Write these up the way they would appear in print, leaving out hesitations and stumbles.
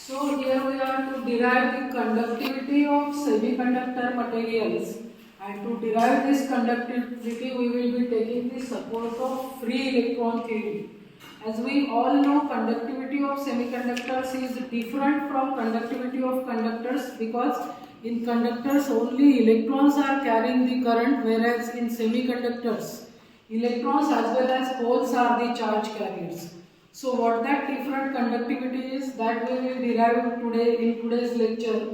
So here we are to derive the conductivity of semiconductor materials, and to derive this conductivity we will be taking the support of free electron theory. As we all know, conductivity of semiconductors is different from conductivity of conductors, because in conductors only electrons are carrying the current, whereas in semiconductors electrons as well as holes are the charge carriers. So what that different conductivity is, that we will derive today in today's lecture.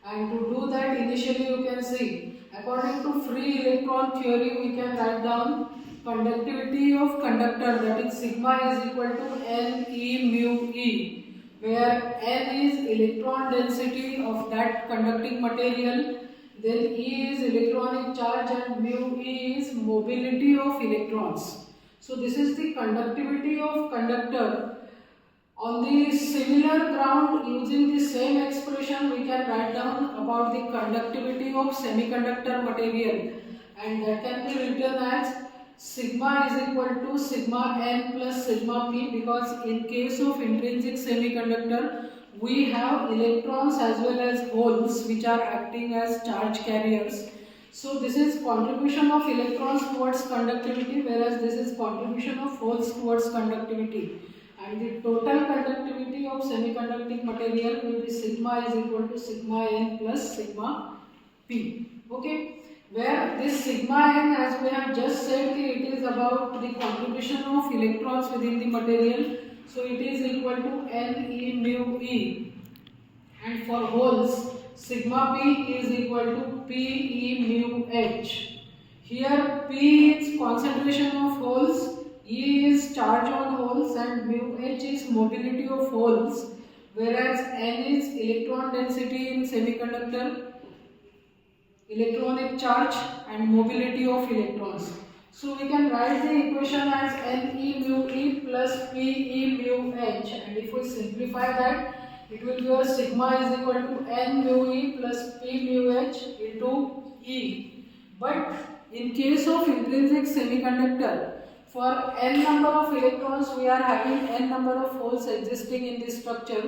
And to do that, initially you can see, according to free electron theory, we can write down conductivity of conductor, that is sigma is equal to n e mu e, where n is electron density of that conducting material, then E is electronic charge, and mu E is mobility of electrons. So this is the conductivity of conductor. On the similar ground, using the same expression, we can write down about the conductivity of semiconductor material, and that can be written as sigma is equal to sigma n plus sigma p, because in case of intrinsic semiconductor we have electrons as well as holes which are acting as charge carriers. So this is contribution of electrons towards conductivity, whereas this is contribution of holes towards conductivity, and the total conductivity of semiconducting material will be sigma is equal to sigma n plus sigma p. Okay, where this sigma n, as we have just said, it is about the contribution of electrons within the material, so it is equal to n e mu e, and for holes sigma p is equal to p e mu h. Here p is concentration of holes, E is charge on holes, and mu h is mobility of holes, whereas n is electron density in semiconductor, electronic charge, and mobility of electrons. So we can write the equation as n e mu e plus p e mu h, and if we simplify that, it will be your sigma is equal to n mu e plus p mu h into E. But in case of intrinsic semiconductor, for n number of electrons we are having n number of holes existing in this structure.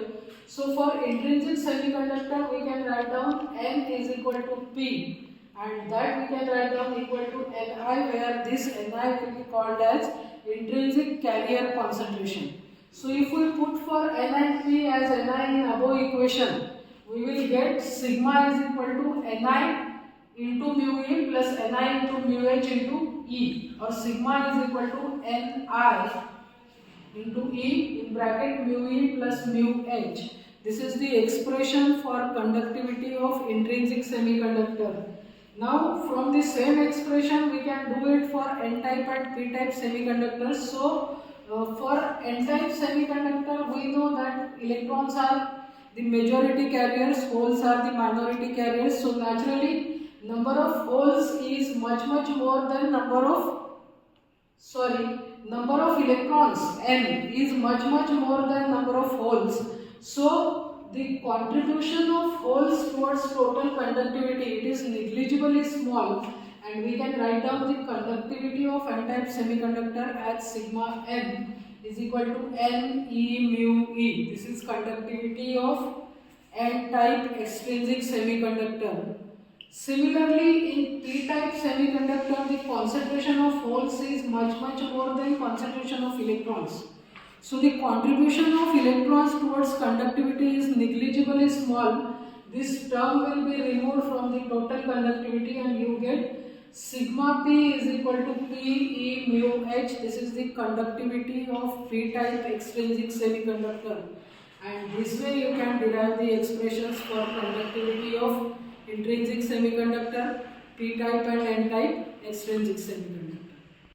So for intrinsic semiconductor we can write down n is equal to p, and that we can write down equal to Ni, where this Ni will be called as intrinsic carrier concentration. So if we put for n and p as Ni in above equation, we will get sigma is equal to Ni into mu e plus Ni into mu h into E, or sigma is equal to Ni into E in bracket mu e plus mu h. This is the expression for conductivity of intrinsic semiconductor. Now from the same expression we can do it for n-type and p-type semiconductors. So for n-type semiconductor we know that electrons are the majority carriers, holes are the minority carriers. So naturally number of holes is much more than number of electrons, n is much more than number of holes. So the contribution of holes towards total conductivity, it is negligibly small, and we can write down the conductivity of n-type semiconductor as sigma n is equal to n e mu e. This is conductivity of n-type extrinsic semiconductor. Similarly, in p-type semiconductor, the concentration of holes is much more than concentration of electrons. So the contribution of electrons towards conductivity is negligibly small. This term will be removed from the total conductivity, and you get sigma p is equal to p e mu h. This is the conductivity of p-type extrinsic semiconductor, and this way you can derive the expressions for conductivity of intrinsic semiconductor, p-type and n-type extrinsic semiconductor.